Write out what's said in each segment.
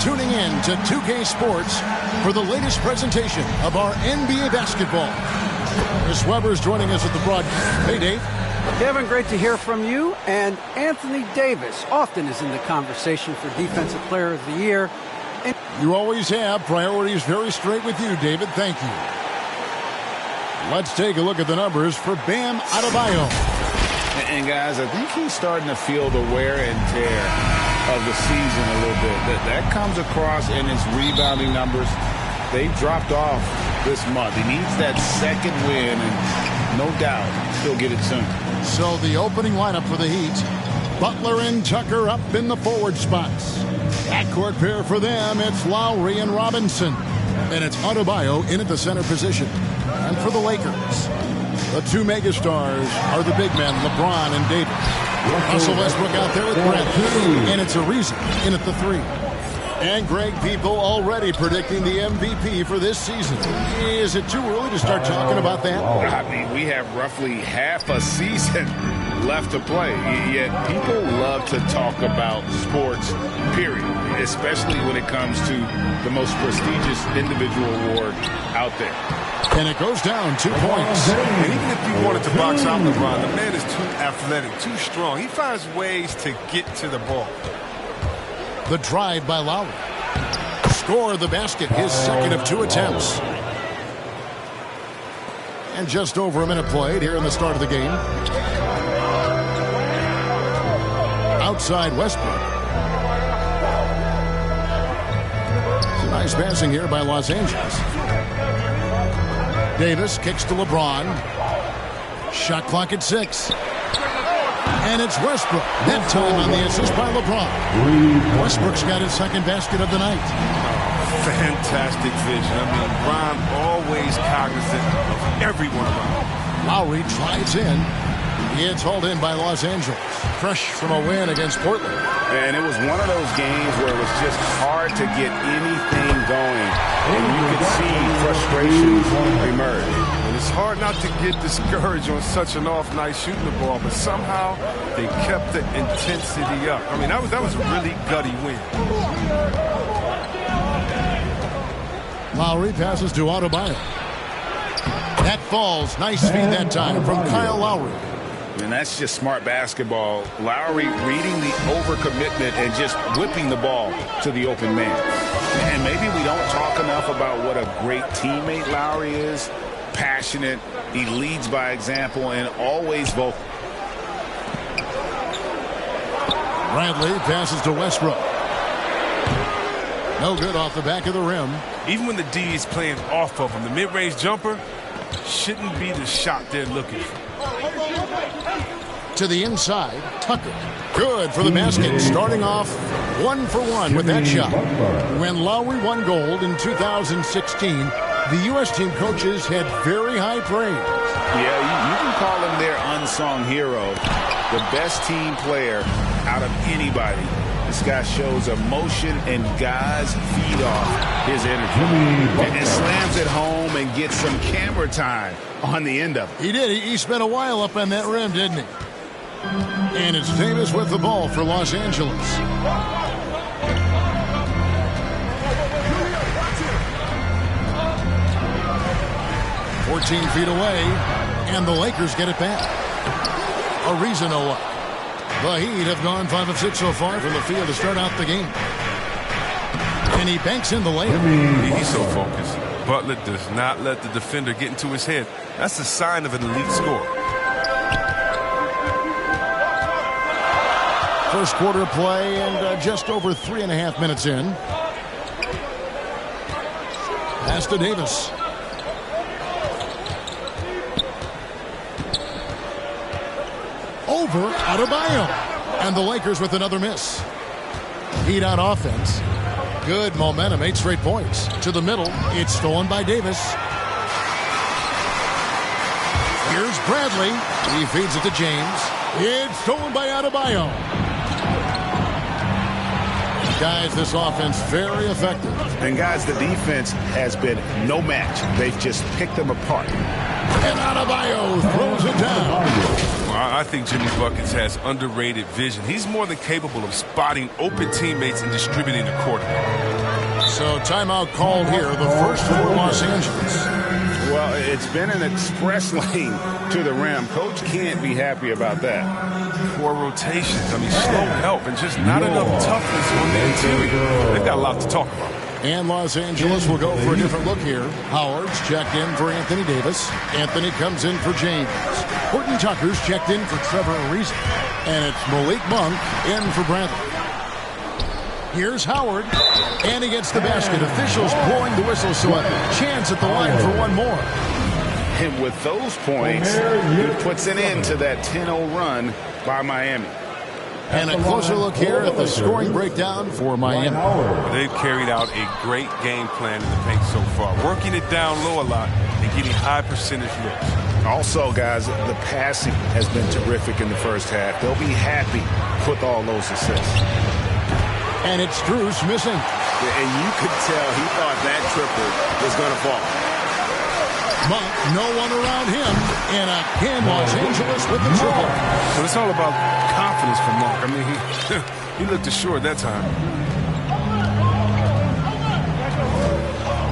Tuning in to 2K Sports for the latest presentation of our NBA basketball. Chris Webber is joining us at the broadcast. Hey, Dave. Kevin, great to hear from you. And Anthony Davis often is in the conversation for Defensive Player of the Year. And you always have. Priorities very straight with you, David. Thank you. Let's take a look at the numbers for Bam Adebayo. And guys, I think he's starting to feel the wear and tear of the season a little bit. That comes across in his rebounding numbers. They dropped off this month. He needs that second win, and no doubt he'll get it soon. So the opening lineup for the Heat: Butler and Tucker up in the forward spots. Backcourt pair for them, it's Lowry and Robinson. And it's Adebayo in at the center position. And for the Lakers, the two megastars are the big men, LeBron and Davis. Russell Westbrook out there with Bradley. And it's Ariza in at the three. And Greg, people already predicting the MVP for this season. Is it too early to start talking about that? I mean, we have roughly half a season left to play. Yet people love to talk about sports, period. Especially when it comes to the most prestigious individual award out there. And it goes down 2 points. And even if you wanted to box out LeBron, the man is too athletic, too strong. He finds ways to get to the ball. The drive by Lowry. Score the basket, his second of 2 attempts. And just over a minute played here in the start of the game. Outside Westbrook. Some nice passing here by Los Angeles. Davis kicks to LeBron. Shot clock at 6. And it's Westbrook. That time on the assist by LeBron. Westbrook's got his second basket of the night. Fantastic vision. I mean, Bron always cognizant of everyone around. Lowry drives in. It's hauled in by Los Angeles. Fresh from a win against Portland. And it was one of those games where it was just hard to get anything going. And you could see frustration emerge. And it's hard not to get discouraged on such an off night shooting the ball, but somehow they kept the intensity up. I mean, that was a really gutty win. Lowry passes to Adebayo. That falls. Nice feed that time from Kyle Lowry. And that's just smart basketball. Lowry reading the overcommitment and just whipping the ball to the open man. And maybe we don't talk enough about what a great teammate Lowry is. Passionate, he leads by example, and always vocal. Bradley passes to Westbrook. No good off the back of the rim. Even when the D is playing off of him, the mid-range jumper shouldn't be the shot they're looking for. To the inside, Tucker. Good for the basket. Starting off 1 for 1 with that shot. When Lowry won gold in 2016, the U.S. team coaches had very high praise. Yeah, you can call him their unsung hero. The best team player out of anybody. This guy shows emotion, and guys feed off his energy. And slams it home and gets some camera time on the end of it. He did. He spent a while up on that rim, didn't he? And it's Davis with the ball for Los Angeles. "14 feet away, and the Lakers get it back. Ariza no luck. The Heat have gone 5 of 6 so far from the field to start out the game. And he banks in the layup. He's so focused. Butler does not let the defender get into his head. That's a sign of an elite scorer. First quarter play, and just over 3.5 minutes in. Pass to Davis. Over Adebayo. And the Lakers with another miss. Heat on offense. Good momentum, 8 straight points. To the middle, it's stolen by Davis. Here's Bradley. He feeds it to James. It's stolen by Adebayo. Guys, this offense very effective. And guys, the defense has been no match. They've just picked them apart. And Adebayo throws it down. I think Jimmy Buckets has underrated vision. He's more than capable of spotting open teammates and distributing the court. So timeout called here, the first for Los Angeles. Well, it's been an express lane to the rim. Coach can't be happy about that. 4 rotations. I mean, slow help and just not enough toughness on the interior. They've got a lot to talk about. And Los Angeles will go for a different look here. Howard's checked in for Anthony Davis. Anthony comes in for James. Horton Tucker's checked in for Trevor Ariza. And it's Malik Monk in for Bradley. Here's Howard. And he gets the basket. Officials blowing the whistle, so a chance at the line for one more. And with those points, he puts an end to that 10-0 run by Miami. And a closer look here at the scoring breakdown for Miami. They've carried out a great game plan in the paint so far, working it down low a lot and getting high percentage looks. Also, guys, the passing has been terrific in the first half. They'll be happy with all those assists. And it's Strus missing. And you could tell he thought that triple was going to fall. Monk, no one around him, and again Los Angeles with the triple. So it's all about confidence for Monk. I mean, he looked assured that time.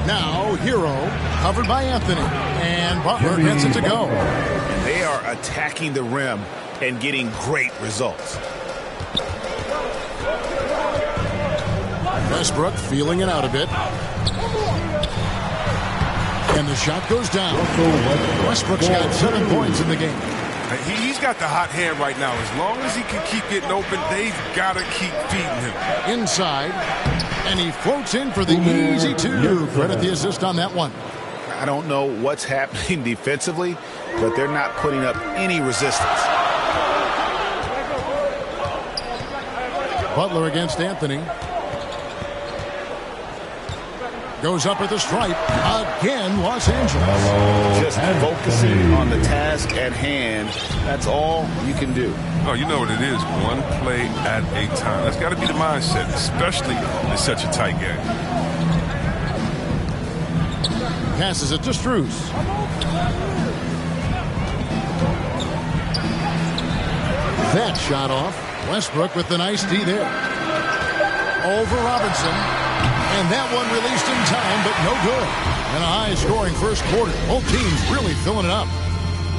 Now Hero, covered by Anthony, and Butler gets it to go. And they are attacking the rim and getting great results. Westbrook feeling it out a bit. And the shot goes down. Westbrook's got 7 points in the game. He's got the hot hand right now. As long as he can keep getting open, they've got to keep feeding him. Inside. And he floats in for the easy 2. Credit the assist on that one. I don't know what's happening defensively, but they're not putting up any resistance. Butler against Anthony. Goes up at the stripe. Again, Los Angeles. Just focusing on the task at hand. That's all you can do. Oh, you know what it is. One play at a time. That's got to be the mindset, especially in such a tight game. Passes it to Strus. That shot off. Westbrook with the nice D there. Over Robinson. And that one released in time, but no good. And a high-scoring first quarter. Both teams really filling it up.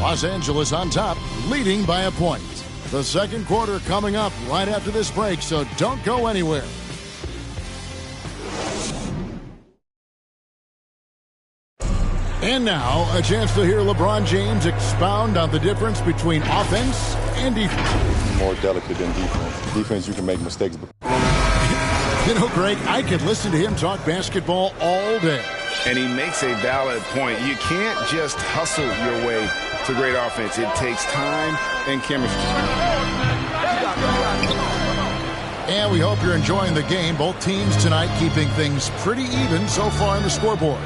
Los Angeles on top, leading by a point. The second quarter coming up right after this break, so don't go anywhere. And now, a chance to hear LeBron James expound on the difference between offense and defense. More delicate than defense. Defense, you can make mistakes. You know, Greg, I could listen to him talk basketball all day. And he makes a valid point. You can't just hustle your way to great offense. It takes time and chemistry. And we hope you're enjoying the game. Both teams tonight keeping things pretty even so far on the scoreboard.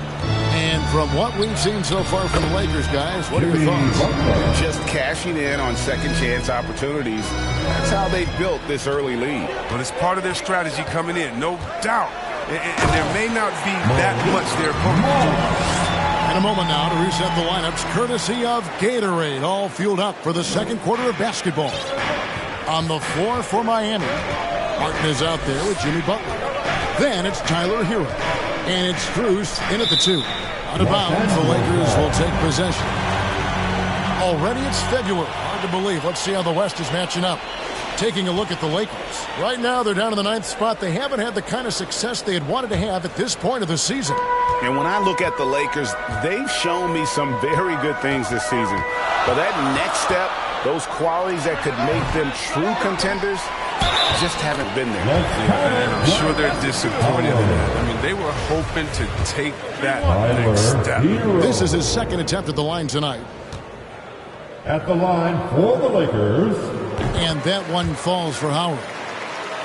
And from what we've seen so far from the Lakers, guys, what are your thoughts? Just cashing in on second chance opportunities. That's how they built this early lead. But it's part of their strategy coming in, no doubt. And there may not be that much their opponent can do. In a moment now to reset the lineups, courtesy of Gatorade, all fueled up for the second quarter of basketball. On the floor for Miami, Martin is out there with Jimmy Butler. Then it's Tyler Hero. And it's Strus in at the 2. Out of bounds, the Lakers will take possession. Already it's February. Hard to believe. Let's see how the West is matching up. Taking a look at the Lakers. Right now, they're down in the 9th spot. They haven't had the kind of success they had wanted to have at this point of the season. And when I look at the Lakers, they've shown me some very good things this season. But that next step, those qualities that could make them true contenders, just haven't been there. And I'm sure they're disappointed in that. I mean, they were hoping to take that next step. This is his second attempt at the line tonight. At the line for the Lakers. And that one falls for Howard.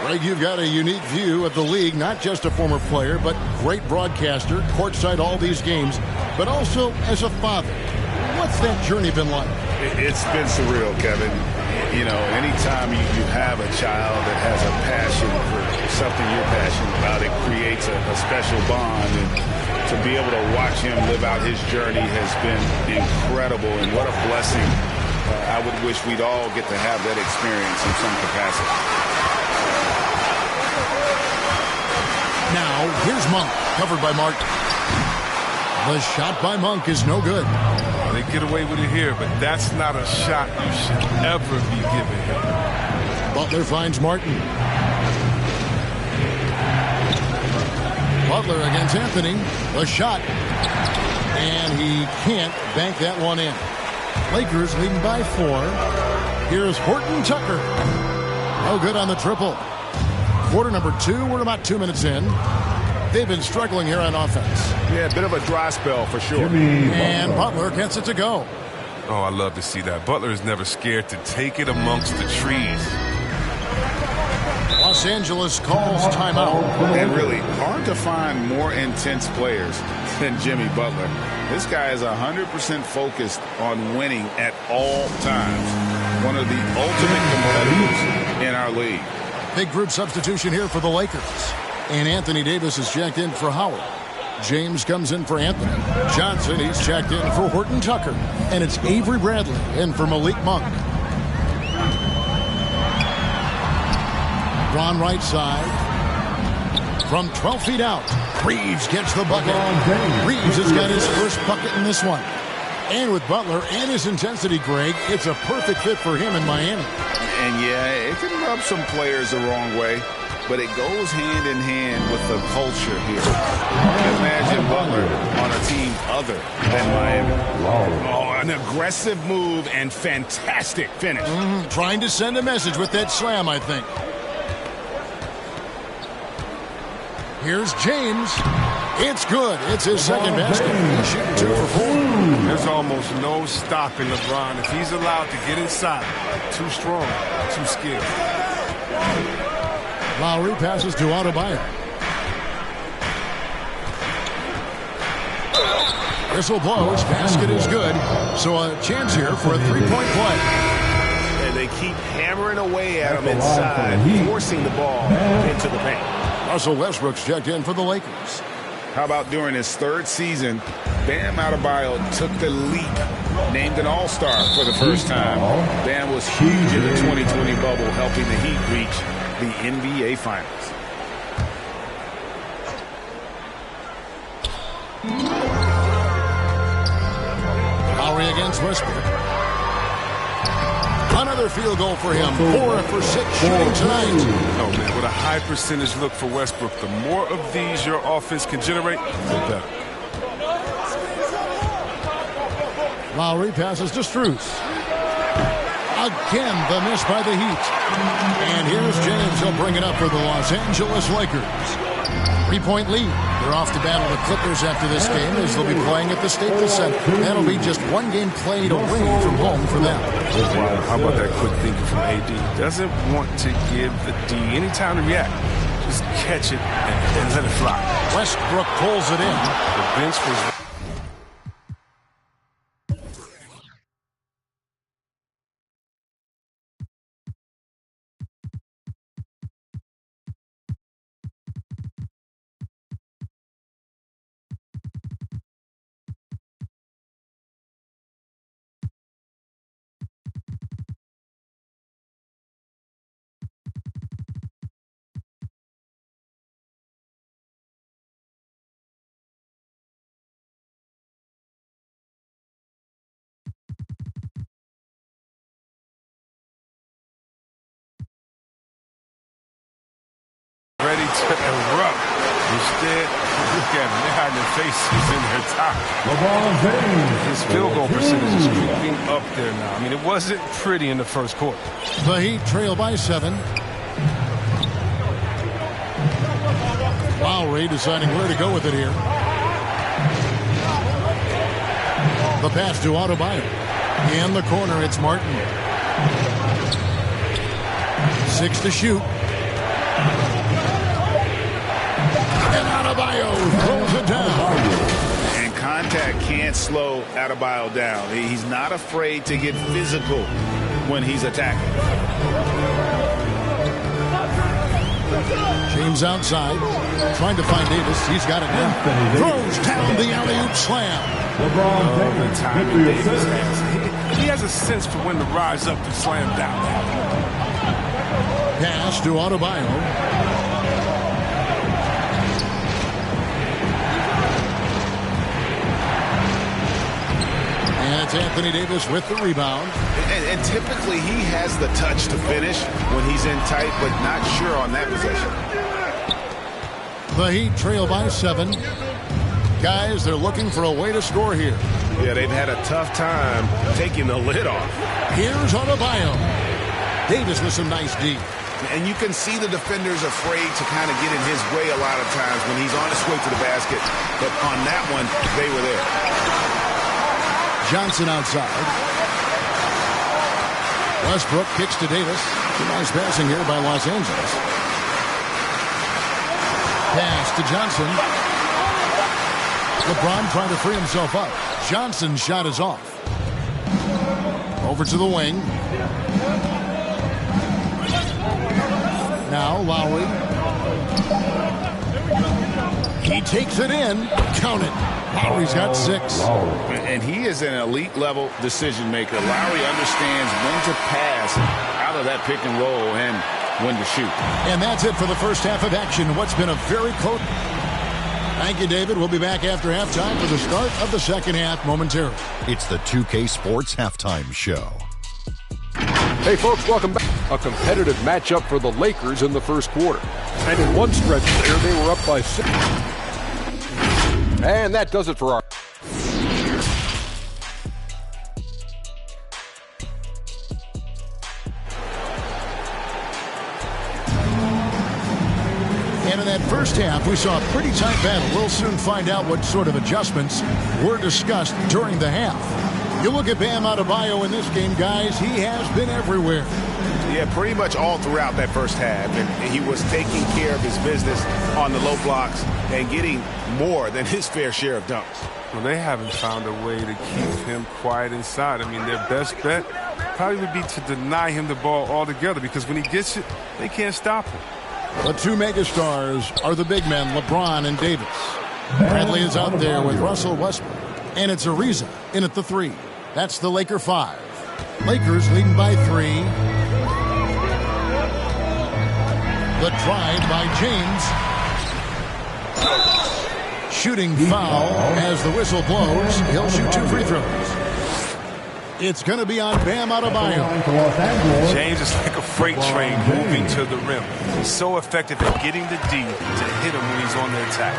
Greg, you've got a unique view of the league, not just a former player, but great broadcaster, courtside all these games, but also as a father. What's that journey been like? It's been surreal, Kevin. You know, anytime you have a child that has a passion for something you're passionate about, it creates a special bond. And to be able to watch him live out his journey has been incredible. And what a blessing I would wish we'd all get to have that experience in some capacity. Now, here's Monk, covered by Martin. The shot by Monk is no good. They get away with it here, but that's not a shot you should ever be giving him. Butler finds Martin. Butler against Anthony. The shot. And he can't bank that one in. Lakers leading by 4. Here's Horton Tucker. No good on the triple. Quarter number 2. We're about 2 minutes in. They've been struggling here on offense. Yeah, a bit of a dry spell for sure. And Butler gets it to go. Oh, I love to see that. Butler is never scared to take it amongst the trees. Los Angeles calls timeout. And really, hard to find more intense players than Jimmy Butler. This guy is 100% focused on winning at all times. One of the ultimate competitors in our league. Big group substitution here for the Lakers. And Anthony Davis is checked in for Howard. James comes in for Anthony. Johnson, he's checked in for Horton Tucker. And it's Avery Bradley in for Malik Monk. Ron right side. From 12 feet out. Reeves gets the bucket. Reeves has got his first bucket in this one. And with Butler and his intensity, Greg, it's a perfect fit for him in Miami. And yeah, it can rub some players the wrong way, but it goes hand in hand with the culture here. Imagine Butler on a team other than Miami. Oh, an aggressive move and fantastic finish. Trying to send a message with that slam, I think. Here's James. It's good. It's his second basket. He's shooting 2 for 4. There's almost no stopping LeBron if he's allowed to get inside. Too strong, too skilled. Lowry passes to Adebayo. Whistle blows. Basket is good. So a chance here for a three-point play. And they keep hammering away at him inside, forcing the ball into the paint. Russell Westbrook's checked in for the Lakers. How about during his 3rd season, Bam Adebayo took the leap, named an All-Star for the first time. Bam was huge in the 2020 bubble, helping the Heat reach the NBA Finals. Lowry against Westbrook. Another field goal for him. 4 for 6 shooting tonight. Oh, man, with a high percentage look for Westbrook, the more of these your offense can generate, the better. Lowry passes to Strus. Again, the miss by the Heat. And here's James. He'll bring it up for the Los Angeles Lakers. 3-point lead. They're off to battle the Clippers after this game as they'll be playing at the Staples Center. That'll be just one game played away from home for them. How about that quick thinking from AD? Doesn't want to give the D any time to react. Just catch it and let it fly. Westbrook pulls it in. The bench was... ready to erupt. Instead, look at them. They're hiding their faces in their top. His field goal percentage is creeping up there now. I mean, it wasn't pretty in the first quarter. The Heat trail by 7. Lowry deciding where to go with it here. The pass to Adebayo. In the corner, it's Martin. 6 to shoot. And Adebayo throws it down. And contact can't slow Adebayo down. He's not afraid to get physical when he's attacking. James outside, trying to find Davis. He's got it now. Throws down the alley-oop slam. The timing Davis has. He has a sense for when to rise up and slam down. Pass to Adebayo. And it's Anthony Davis with the rebound. And typically he has the touch to finish when he's in tight, but not sure on that possession. The Heat trail by 7. Guys, they're looking for a way to score here. Yeah, they've had a tough time taking the lid off. Here's Adebayo. Davis with some nice D. And you can see the defenders afraid to kind of get in his way a lot of times when he's on his way to the basket. But on that one, they were there. Johnson outside. Westbrook kicks to Davis. Nice passing here by Los Angeles. Pass to Johnson. LeBron trying to free himself up. Johnson's shot is off. Over to the wing. Now Lowry. He takes it in. Count it. Lowry's got 6. And he is an elite level decision maker. Lowry understands when to pass out of that pick and roll and when to shoot. And that's it for the first half of action. What's been a very close. Thank you, David. We'll be back after halftime for the start of the second half momentarily. It's the 2K Sports Halftime Show. Hey, folks, welcome back. A competitive matchup for the Lakers in the first quarter. And in one stretch there, they were up by 6. And that does it for our... And in that first half, we saw a pretty tight battle. We'll soon find out what sort of adjustments were discussed during the half. You look at Bam Adebayo in this game, guys, he has been everywhere. Yeah, pretty much all throughout that first half. And he was taking care of his business on the low blocks and getting more than his fair share of dunks. Well, they haven't found a way to keep him quiet inside. I mean, their best bet probably would be to deny him the ball altogether, because when he gets it, they can't stop him. The two megastars are the big men, LeBron and Davis. Bradley is out there with Russell Westbrook. And it's Ariza in at the 3. That's the Laker 5. Lakers leading by 3. The drive by James. Shooting foul as the whistle blows. He'll shoot 2 free throws. It's going to be on Bam Adebayo. James is like a freight train moving to the rim. He's so effective at getting the D to hit him when he's on the attack.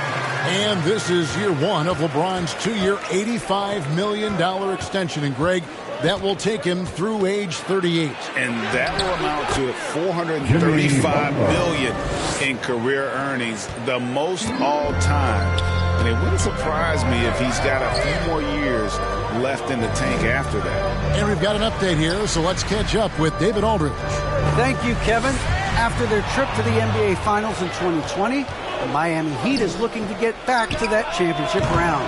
And this is year 1 of LeBron's 2-year, $85 million extension. And, Greg, that will take him through age 38. And that will amount to $435 million in career earnings, the most all time. And it wouldn't surprise me if he's got a few more years left in the tank after that. And we've got an update here, so let's catch up with David Aldridge. Thank you, Kevin. After their trip to the NBA Finals in 2020, the Miami Heat is looking to get back to that championship round.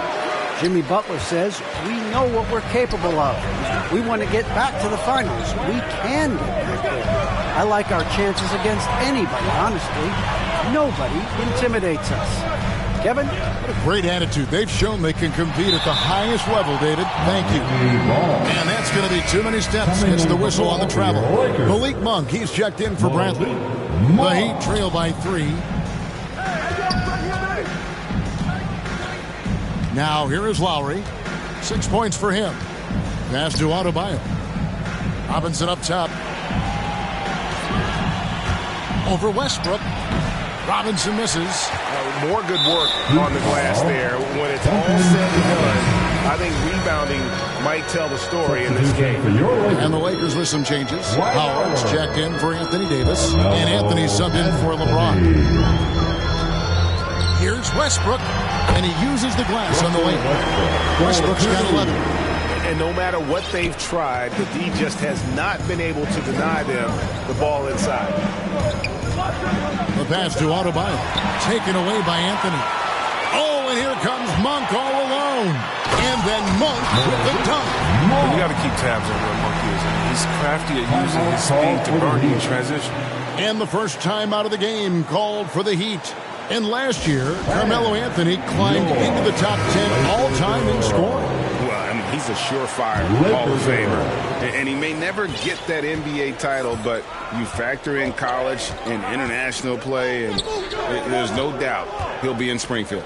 Jimmy Butler says, we know what we're capable of. We want to get back to the finals. We can get back there. I like our chances against anybody, honestly. Nobody intimidates us. Kevin? What a great attitude. They've shown they can compete at the highest level, David. Thank you. And that's going to be too many steps. It's the whistle on the travel. Malik Monk, he's checked in for Bradley. The Heat trail by 3. Now here is Lowry. 6 points for him. Pass to Adebayo. Robinson up top. Over Westbrook. Robinson misses. More good work on the glass there. When it's all said and done, I think rebounding might tell the story in this game. And the Lakers with some changes. Howard's checked in for Anthony Davis. And Anthony subbed in for LeBron. Here's Westbrook. And he uses the glass on the wing. Westbrook's got 11. And no matter what they've tried, the D just has not been able to deny them the ball inside. The pass to Adebayo. Taken away by Anthony. Oh, and here comes Monk all alone. And then Monk with the dunk. You got to keep tabs on where Monk is. He's crafty at using his speed to burn you in transition. And the first time out of the game called for the Heat. And last year, Carmelo Anthony climbed into the top 10 all-time in scoring. Well, I mean, He's a surefire Hall of Famer. And he may never get that NBA title, but you factor in college and international play, and there's no doubt he'll be in Springfield.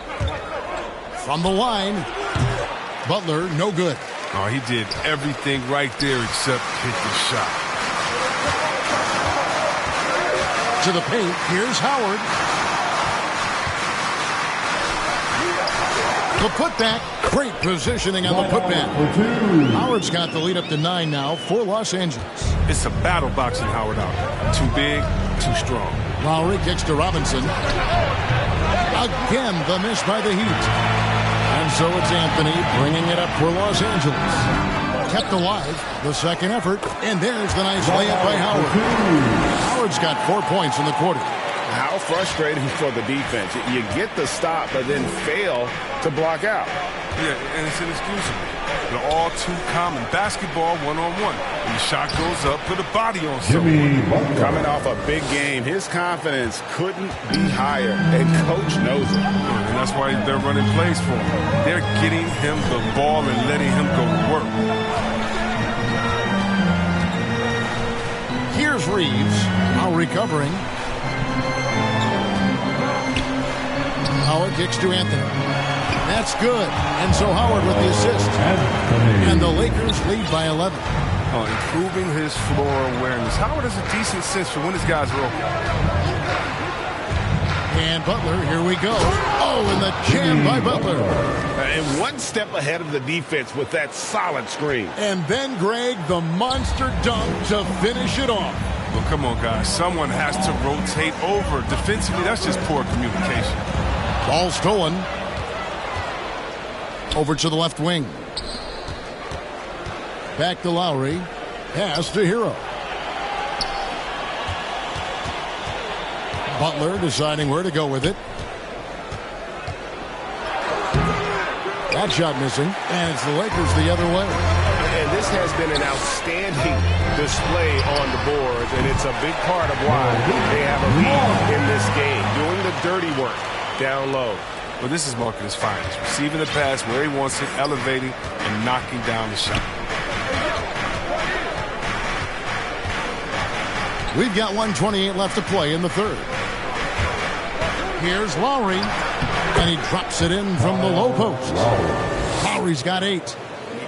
From the line, Butler, no good. Oh, he did everything right there except hit the shot. To the paint, here's Howard. The putback, great positioning on the putback. Howard's got the lead up to 9 now for Los Angeles. It's a battle boxing Howard out. Too big, too strong. Lowry kicks to Robinson. Again, the miss by the Heat. And so it's Anthony bringing it up for Los Angeles. Kept alive, the second effort, and there's the nice layup by Howard. Howard's got 4 points in the quarter. How frustrating for the defense. You get the stop, but then fail to block out. Yeah, and it's inexcusable. They're all too common. Basketball one-on-one. When the shot goes up, put a body on someone. Coming off a big game, his confidence couldn't be higher, and coach knows it. And that's why they're running plays for him. They're getting him the ball and letting him go to work. Here's Reeves, now recovering. Howard kicks to Anthony. That's good. And so Howard with the assist. And the Lakers lead by 11. Oh, improving his floor awareness. Howard has a decent sense for when his guys are open. And Butler, here we go. Oh, and the jam by Butler. And one step ahead of the defense with that solid screen. And then, Greg, the monster dunk to finish it off. Well, come on, guys. Someone has to rotate over. Defensively, that's just poor communication. Ball stolen. Over to the left wing. Back to Lowry. Pass to Hero. Butler deciding where to go with it. That shot missing. And it's the Lakers the other way. And this has been an outstanding display on the boards, and it's a big part of why they have a lead in this game, doing the dirty work down low. Well, this is Marcus' finest. Receiving the pass where he wants it, elevating, and knocking down the shot. We've got 1:28 left to play in the third. Here's Lowry, and he drops it in from the low post. Lowry's got 8.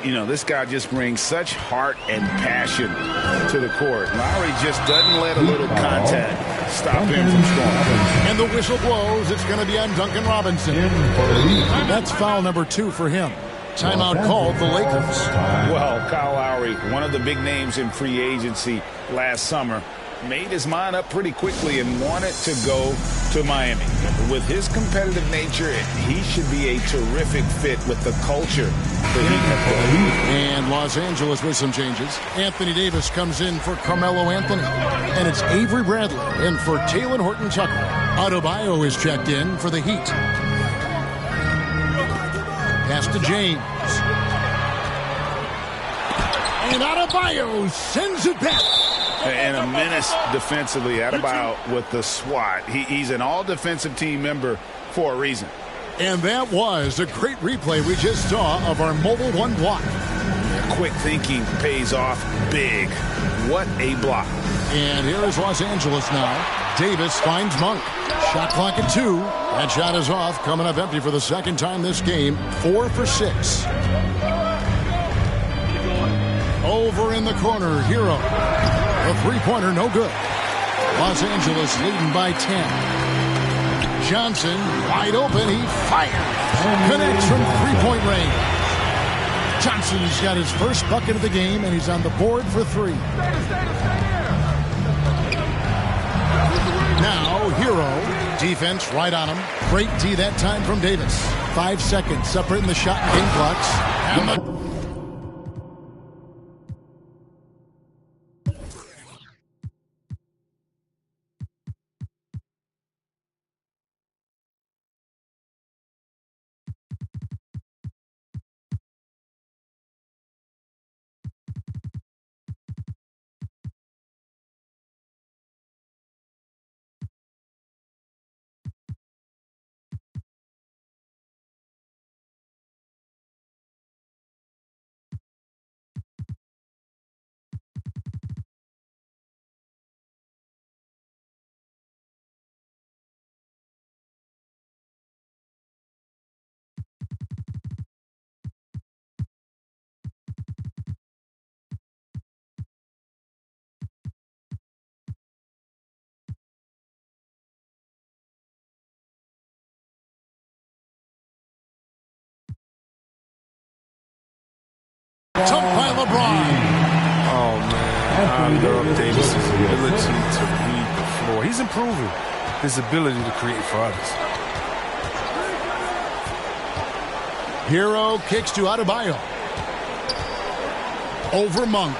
You know, this guy just brings such heart and passion to the court. Lowry just doesn't let a little contact stop him from scoring. And the whistle blows. It's going to be on Duncan Robinson. That's foul number 2 for him. Timeout called the Lakers. Well, Kyle Lowry, one of the big names in free agency last summer, made his mind up pretty quickly and wanted to go to Miami. With his competitive nature, he should be a terrific fit with the culture that he has built. And Los Angeles with some changes. Anthony Davis comes in for Carmelo Anthony. And it's Avery Bradley in for Talen Horton-Tucker. Adebayo is checked in for the Heat. Pass to James. And Adebayo sends it back. And a menace defensively. Adebayo with the swat. He's an all-defensive team member for a reason. And that was a great replay we just saw of our Mobile One block. Quick thinking pays off big. What a block. And here is Los Angeles now. Davis finds Monk. Shot clock at 2. That shot is off. Coming up empty for the second time this game. 4 for 6. Over in the corner, Hero. A three-pointer, no good. Los Angeles leading by 10. Johnson, wide open, he fires. Connects from three-point range. Johnson's got his first bucket of the game, and he's on the board for 3. Now, Hero. Defense right on him. Great D that time from Davis. 5 seconds separating the shot and game clocks. And the He's improving his ability to create for others. Hero kicks to Adebayo. Over Monk.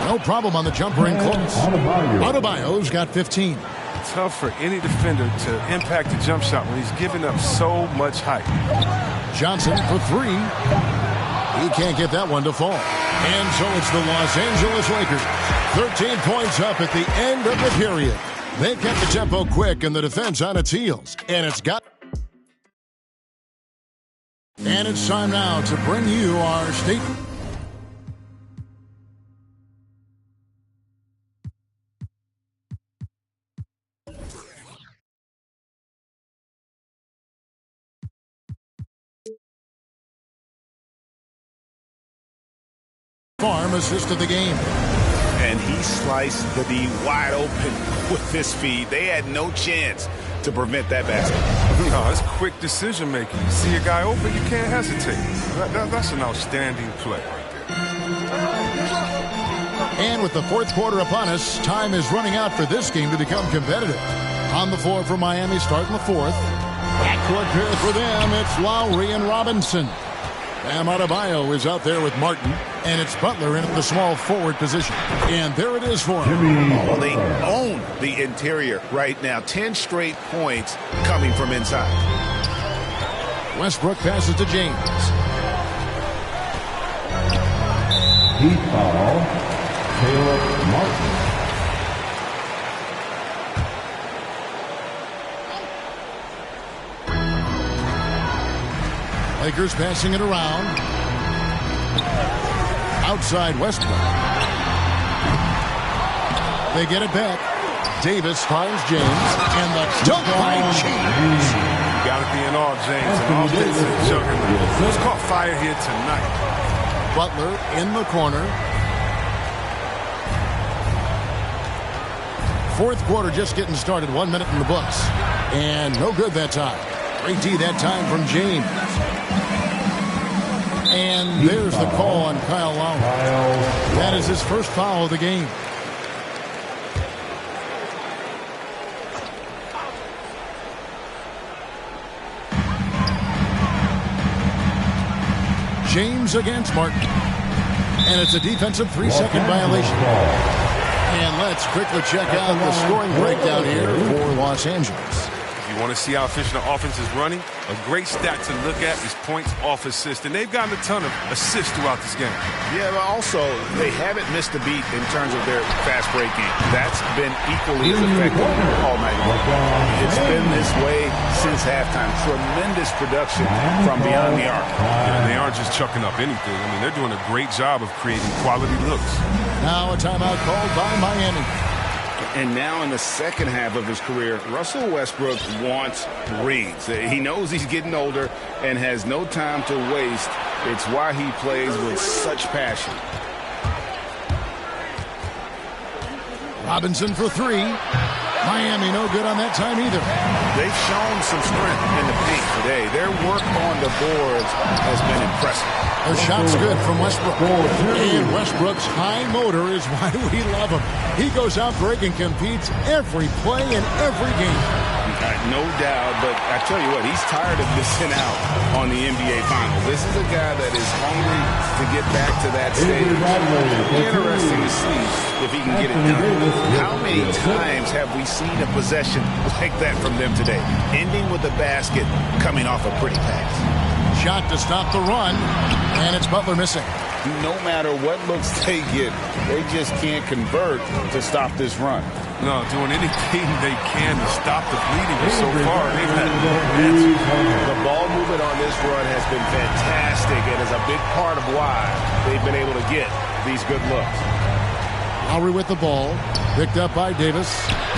No problem on the jumper in close. Adebayo's got 15. Tough for any defender to impact the jump shot when he's giving up so much height. Johnson for 3. He can't get that one to fall. And so it's the Los Angeles Lakers. 13 points up at the end of the period. They've kept the tempo quick and the defense on its heels. And it's time now to bring you our state. Farm assist of the game. And he sliced the D wide open with his speed. They had no chance to prevent that basket. No, it's quick decision making. You see a guy open, you can't hesitate. That's an outstanding play right there. And with the fourth quarter upon us, time is running out for this game to become competitive. On the floor for Miami, starting the fourth. Backcourt pair for them, it's Lowry and Robinson. Bam Adebayo is out there with Martin, and it's Butler in at the small forward position. And there it is for him. Well, they own the interior right now. 10 straight points coming from inside. Westbrook passes to James. Heat foul, Caleb Martin. Lakers passing it around. Outside Westbrook. They get it back. Davis finds James. And the dunk by James. You got to be in all, James. And offensive juggernaut. Who's caught fire here tonight? Butler in the corner. Fourth quarter just getting started. 1 minute in the books. And no good that time. Great D that time from James. And there's the call on Kyle Lowry. That is his first foul of the game. James against Martin. And it's a defensive 3-second violation. And let's quickly check out the scoring breakdown here for Los Angeles. You want to see how efficient the offense is running? A great stat to look at is points off assist. And they've gotten a ton of assists throughout this game. Yeah, but also, they haven't missed a beat in terms of their fast break game. That's been equally as effective all night long. It's been this way since halftime. Tremendous production from beyond the arc. Yeah, they aren't just chucking up anything. I mean, they're doing a great job of creating quality looks. Now a timeout called by Miami. And now in the second half of his career, Russell Westbrook wants rings. He knows he's getting older and has no time to waste. It's why he plays with such passion. Robinson for 3. Miami no good on that time either. They've shown some strength in the paint today. Their work on the boards has been impressive. The shot's good from Westbrook. And Westbrook's high motor is why we love him. He goes out breaking, competes every play in every game. No doubt, but I tell you what, he's tired of missing out on the NBA Finals. This is a guy that is hungry to get back to that stage. It'll be interesting to see if he can get it done. How many times have we seen a possession like that from them today? Ending with a basket, coming off a pretty pass. Shot to stop the run, and it's Butler missing. No matter what looks they get, they just can't convert to stop this run. No, doing anything they can to stop the bleeding, but so far they've had no answer. The ball movement on this run has been fantastic and is a big part of why they've been able to get these good looks. Lowry with the ball, picked up by Davis.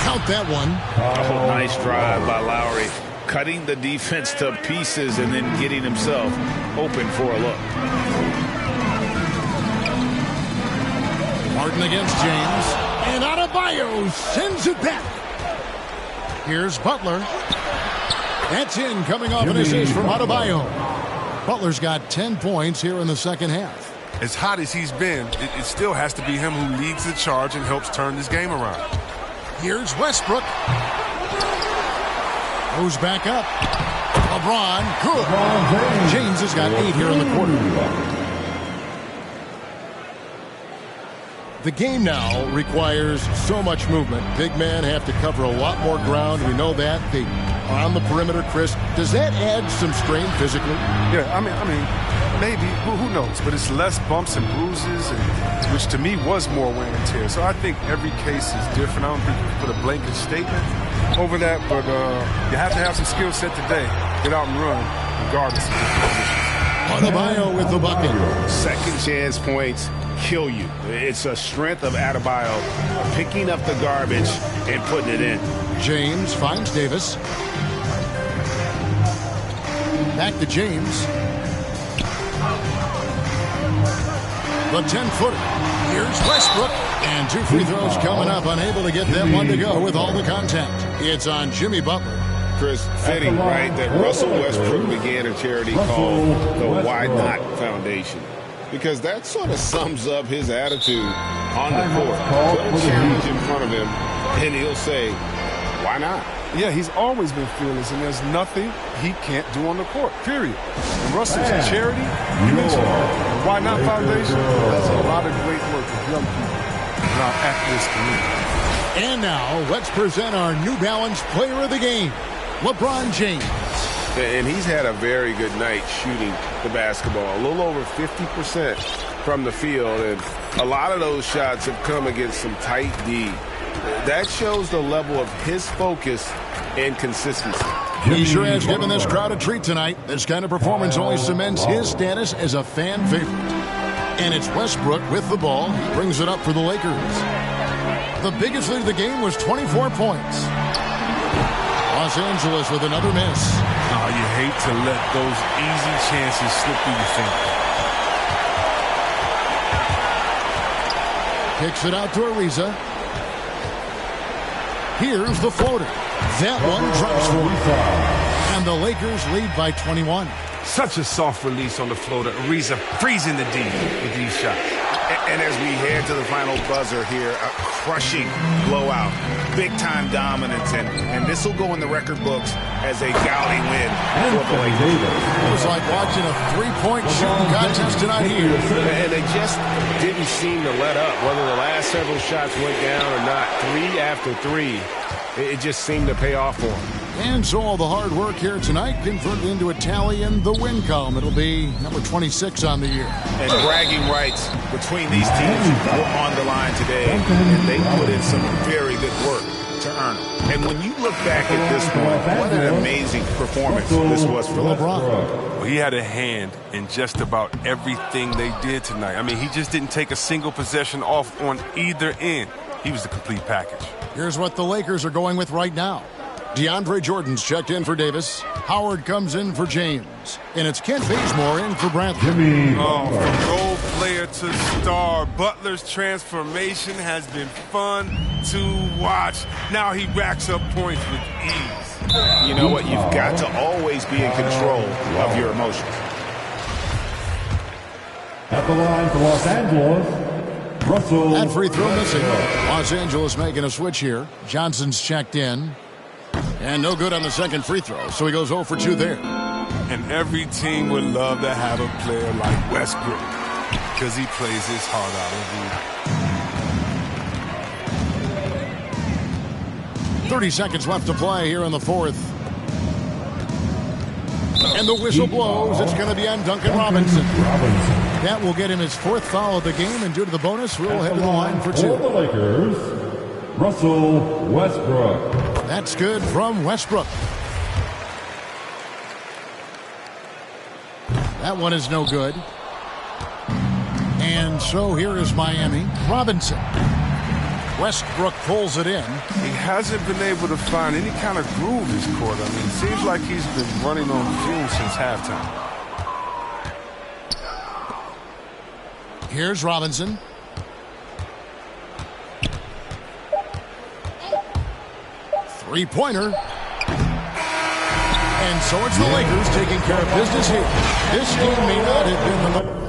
Count that one. Oh, nice drive by Lowry. Cutting the defense to pieces and then getting himself open for a look. Martin against James. And Adebayo sends it back. Here's Butler. That's in, coming off an assist from Adebayo. Butler's got 10 points here in the second half. As hot as he's been, it still has to be him who leads the charge and helps turn this game around. Here's Westbrook. Goes back up. LeBron, good. James has got 8 here in the quarter. The game now requires so much movement. Big men have to cover a lot more ground. We know that. They are on the perimeter, Chris. Does that add some strain physically? Yeah, I mean, maybe. Who knows? But it's less bumps and bruises, which to me was more wear and tear. So I think every case is different. I don't think you can put a blanket statement over that, but you have to have some skill set today. Get out and run, regardless of the position. Adebayo with the bucket. Second chance points kill you. It's a strength of Adebayo picking up the garbage and putting it in. James finds Davis. Back to James. The 10-footer. Here's Westbrook. And 2 free throws coming up. Unable to get that one to go with all the contact. It's on Jimmy Butler. Chris, fitting, right, that Russell Westbrook began a charity called the Why Not Foundation. Because that sort of sums up his attitude on the court. Put a challenge in front of him, and he'll say, why not? Yeah, he's always been fearless, and there's nothing he can't do on the court, period. And Russell's charity, you mentioned the Why Not Foundation, does a lot of great work with young people in our at-risk community. And now, let's present our New Balance Player of the Game, LeBron James. And he's had a very good night shooting the basketball. A little over 50% from the field. And a lot of those shots have come against some tight D. That shows the level of his focus and consistency. He sure has given this crowd a treat tonight. This kind of performance only cements his status as a fan favorite. And it's Westbrook with the ball. He brings it up for the Lakers. The biggest lead of the game was 24 points. Los Angeles with another miss. Oh, you hate to let those easy chances slip through your fingers. Kicks it out to Ariza. Here's the floater. That one drops for him. And the Lakers lead by 21. Such a soft release on the floater. Ariza freezing the D with these shots. And as we head to the final buzzer here, a crushing blowout, big-time dominance, and this will go in the record books as a gaudy win for the Lakers. It was like watching a three-point shooting contest tonight here. And they just didn't seem to let up, whether the last several shots went down or not. 3 after 3, it just seemed to pay off for them. And so all the hard work here tonight converted into a tally in the win column. It'll be number 26 on the year. And bragging rights between these teams were on the line today, and they put in some very good work to earn it. And when you look back at this point, what an amazing performance this was for LeBron. Well, he had a hand in just about everything they did tonight. I mean, he just didn't take a single possession off on either end. He was the complete package. Here's what the Lakers are going with right now. DeAndre Jordan's checked in for Davis. Howard comes in for James. And it's Kent Bazemore in for Bradley. Oh, from role player to star, Butler's transformation has been fun to watch. Now he racks up points with ease. You know what? You've got to always be in control of your emotions. At the line for Los Angeles, Russell. That free throw missing. Los Angeles making a switch here. Johnson's checked in. And no good on the second free throw, so he goes 0 for 2 there. And every team would love to have a player like Westbrook because he plays his heart out every week. 30 seconds left to play here in the fourth. And the whistle blows. It's going to be on Duncan Robinson. That will get him his 4th foul of the game, and due to the bonus, we'll head to the line for 2. For the Lakers, Russell Westbrook. That's good from Westbrook. That one is no good. And so here is Miami. Robinson. Westbrook pulls it in. He hasn't been able to find any kind of groove this quarter. I mean, it seems like he's been running on fumes since halftime. Here's Robinson. Three-pointer. And so it's the Lakers taking care of business here. This game may not have been the